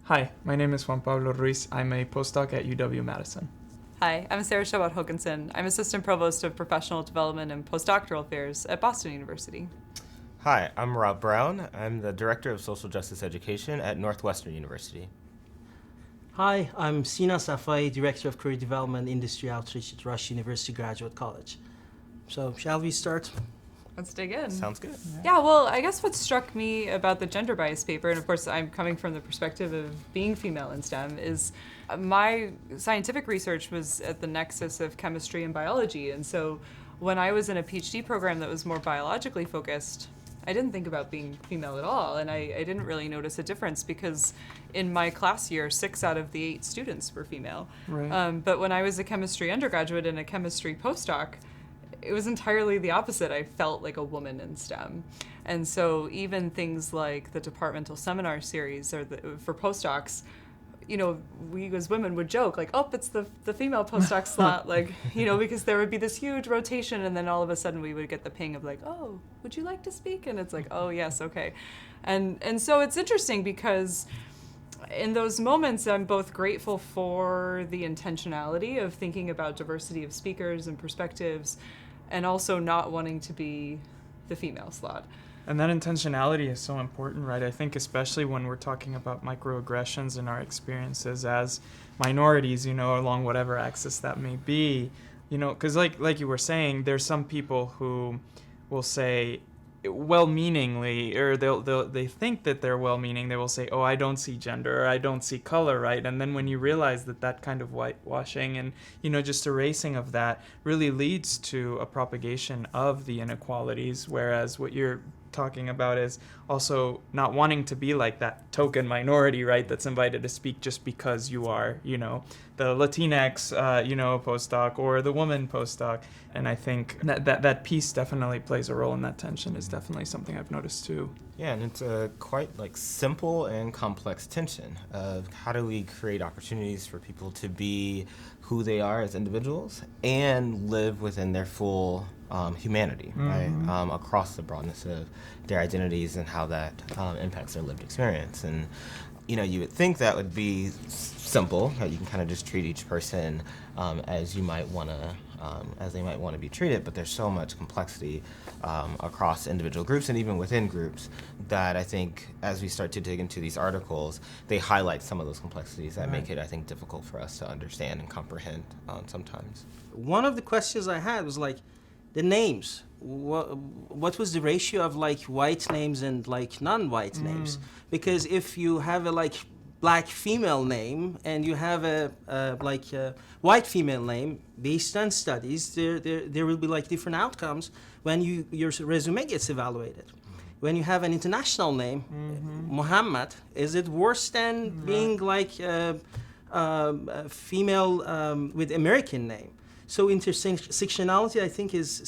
Hi, my name is Juan Pablo Ruiz. I'm a postdoc at UW-Madison. Hi, I'm Sarah Shabbat-Hoganson. I'm Assistant Provost of Professional Development and Postdoctoral Affairs at Boston University. Hi, I'm Rob Brown. I'm the Director of Social Justice Education at Northwestern University. Hi, I'm Sina Safai, Director of Career Development Industry Outreach at Rush University Graduate College. So, shall we start? Let's dig in. Sounds good. Yeah, well, I guess what struck me about the gender bias paper, and of course I'm coming from the perspective of being female in STEM, is my scientific research was at the nexus of chemistry and biology. And so when I was in a PhD program that was more biologically focused, I didn't think about being female at all, and I didn't really notice a difference because in my class year, 6 out of the 8 students were female. Right. But when I was a chemistry undergraduate and a chemistry postdoc, it was entirely the opposite. I felt like a woman in STEM. And so even things like the departmental seminar series or for postdocs, you know, we as women would joke like, oh, it's the female postdoc slot, like, you know, because there would be this huge rotation and then all of a sudden we would get the ping of like, oh, would you like to speak? And it's like, oh, yes, okay. And so it's interesting because in those moments, I'm both grateful for the intentionality of thinking about diversity of speakers and perspectives and also not wanting to be the female slot. And that intentionality is so important, right? I think especially when we're talking about microaggressions and our experiences as minorities, you know, along whatever axis that may be, you know, because like you were saying, there's some people who will say well-meaningly, or they think that they're well-meaning, they will say, oh, I don't see gender, or I don't see color, right? And then when you realize that kind of whitewashing and, you know, just erasing of that really leads to a propagation of the inequalities, whereas what you're talking about is also not wanting to be like that token minority, right, that's invited to speak just because you are, you know, the Latinx, you know, postdoc or the woman postdoc. And I think that piece definitely plays a role in that tension is definitely something I've noticed too. Yeah, and it's a quite like simple and complex tension of how do we create opportunities for people to be who they are as individuals and live within their full humanity, right? Across the broadness of their identities and how that impacts their lived experience. And you know, you would think that would be simple, that you can kind of just treat each person as you might want to, as they might want to be treated, but there's so much complexity across individual groups and even within groups that I think as we start to dig into these articles, they highlight some of those complexities that make it, I think, difficult for us to understand and comprehend sometimes. One of the questions I had was like, the names. What was the ratio of like white names and like non-white names? Because if you have a like black female name and you have a white female name, based on studies, there will be like different outcomes when your resume gets evaluated. When you have an international name, Muhammad, is it worse than being like a female with American name? So intersectionality, I think, is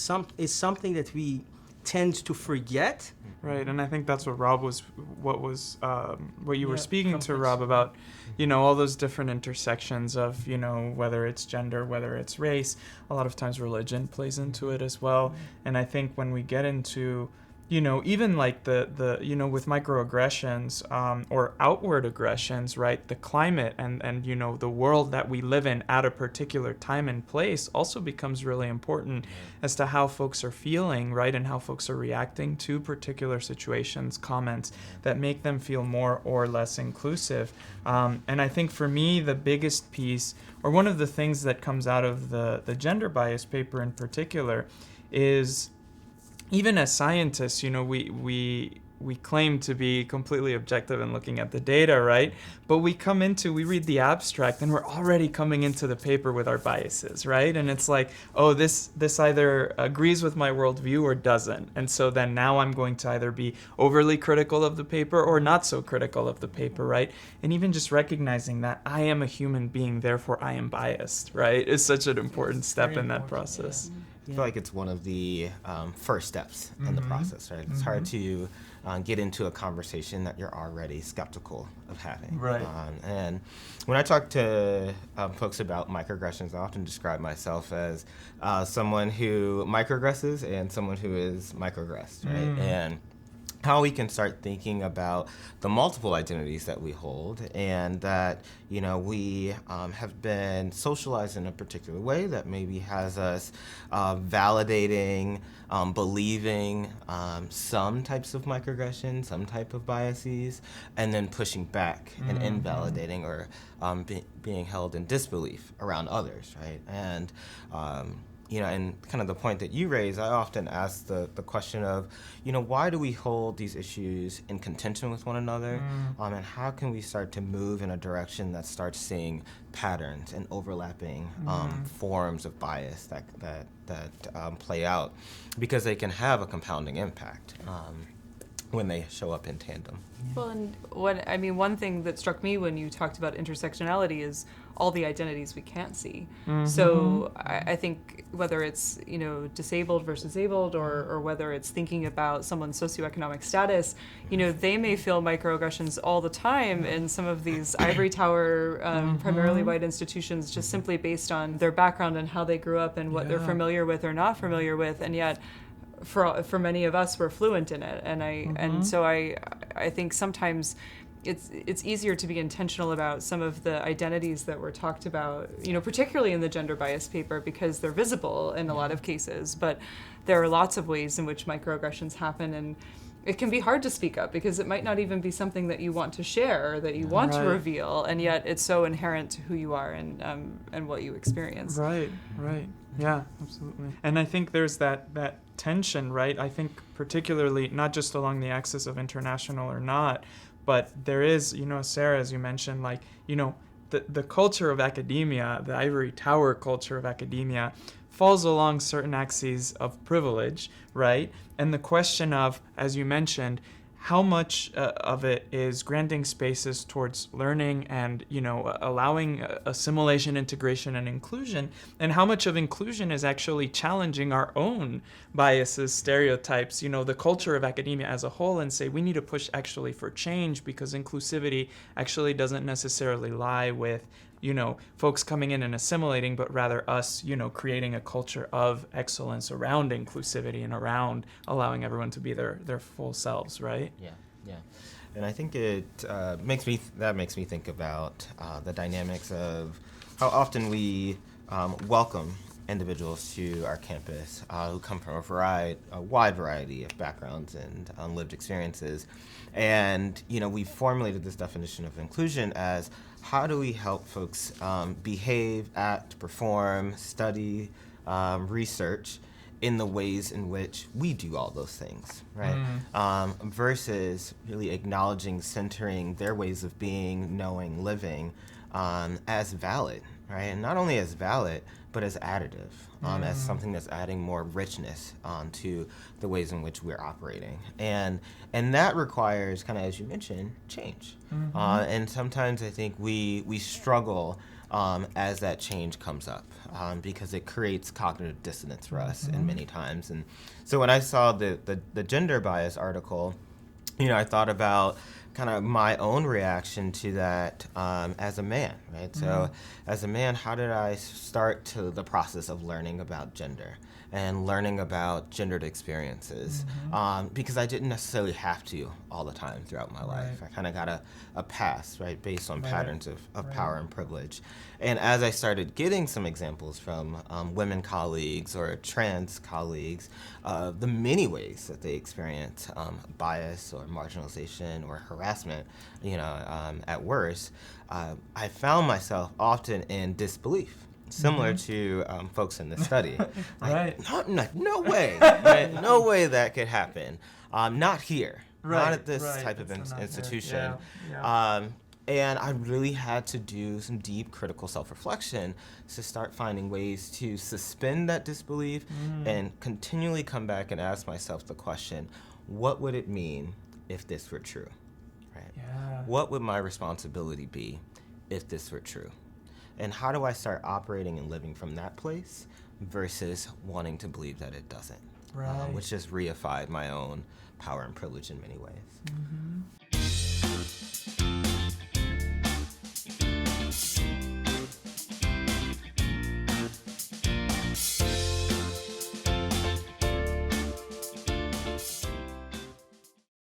something that we tend to forget. Right, and I think that's what what you were speaking complex. to, Rob, about, you know, all those different intersections of, you know, whether it's gender, whether it's race, a lot of times religion plays into it as well. And I think when we get into, you know, even like the you know, with microaggressions or outward aggressions, right, the climate and, you know, the world that we live in at a particular time and place also becomes really important as to how folks are feeling, right, and how folks are reacting to particular situations, comments that make them feel more or less inclusive. And I think for me, the biggest piece, or one of the things that comes out of the gender bias paper in particular, is even as scientists, you know, we claim to be completely objective in looking at the data, right? But we read the abstract and we're already coming into the paper with our biases, right? And it's like, oh, this either agrees with my worldview or doesn't. And so then now I'm going to either be overly critical of the paper or not so critical of the paper, right? And even just recognizing that I am a human being, therefore I am biased, right, is such an important step in that process. I feel like it's one of the first steps in the process, right? It's hard to get into a conversation that you're already skeptical of having. Right. And when I talk to folks about microaggressions, I often describe myself as someone who microaggresses and someone who is microaggressed, right? And how we can start thinking about the multiple identities that we hold, and that, you know, we have been socialized in a particular way that maybe has us validating, believing some types of microaggressions, some type of biases, and then pushing back and invalidating or being held in disbelief around others, right? And you know, and kind of the point that you raise, I often ask the question of, you know, why do we hold these issues in contention with one another? And how can we start to move in a direction that starts seeing patterns and overlapping forms of bias that play out, because they can have a compounding impact when they show up in tandem. Well, and one thing that struck me when you talked about intersectionality is all the identities we can't see. So I think whether it's, you know, disabled versus abled, or whether it's thinking about someone's socioeconomic status, you know, they may feel microaggressions all the time in some of these ivory tower, primarily white institutions, just simply based on their background and how they grew up and what they're familiar with or not familiar with, and yet for many of us, we're fluent in it, and so I think sometimes it's easier to be intentional about some of the identities that were talked about, you know, particularly in the gender bias paper, because they're visible in a lot of cases, but there are lots of ways in which microaggressions happen, and it can be hard to speak up because it might not even be something that you want to share or that you want to reveal, and yet it's so inherent to who you are and what you experience. Right. Yeah, absolutely. And I think there's that tension, right? I think particularly not just along the axis of international or not, but there is, you know, Sarah, as you mentioned, like, you know, the culture of academia, the ivory tower culture of academia, falls along certain axes of privilege, right? And the question of, as you mentioned, how much of it is granting spaces towards learning and, you know, allowing assimilation, integration, and inclusion, and how much of inclusion is actually challenging our own biases, stereotypes, you know, the culture of academia as a whole, and say we need to push actually for change, because inclusivity actually doesn't necessarily lie with, you know, folks coming in and assimilating, but rather us, you know, creating a culture of excellence around inclusivity and around allowing everyone to be their full selves, right? Yeah. And I think it makes me think about the dynamics of how often we welcome individuals to our campus who come from a wide variety of backgrounds and lived experiences. And, you know, we formulated this definition of inclusion as, how do we help folks behave, act, perform, study, research in the ways in which we do all those things, right? Versus really acknowledging, centering their ways of being, knowing, living as valid, right? And not only as valid, but as additive, as something that's adding more richness to the ways in which we're operating. And that requires, kind of as you mentioned, change. And sometimes I think we struggle as that change comes up, because it creates cognitive dissonance for us in many times. And so when I saw the gender bias article, you know, I thought about kind of my own reaction to that as a man, right? So as a man, how did I start to the process of learning about gender and learning about gendered experiences? Because I didn't necessarily have to all the time throughout my life. I kind of got a pass, right, based on patterns of power and privilege. And as I started getting some examples from women colleagues or trans colleagues, the many ways that they experience bias or marginalization or harassment, you know, at worst, I found myself often in disbelief, similar to folks in the study. Like, no way, right? No way that could happen. Not here, not at this type of institution. And I really had to do some deep critical self-reflection to start finding ways to suspend that disbelief and continually come back and ask myself the question, what would it mean if this were true? Right? What would my responsibility be if this were true? And how do I start operating and living from that place versus wanting to believe that it doesn't? Which just reified my own power and privilege in many ways.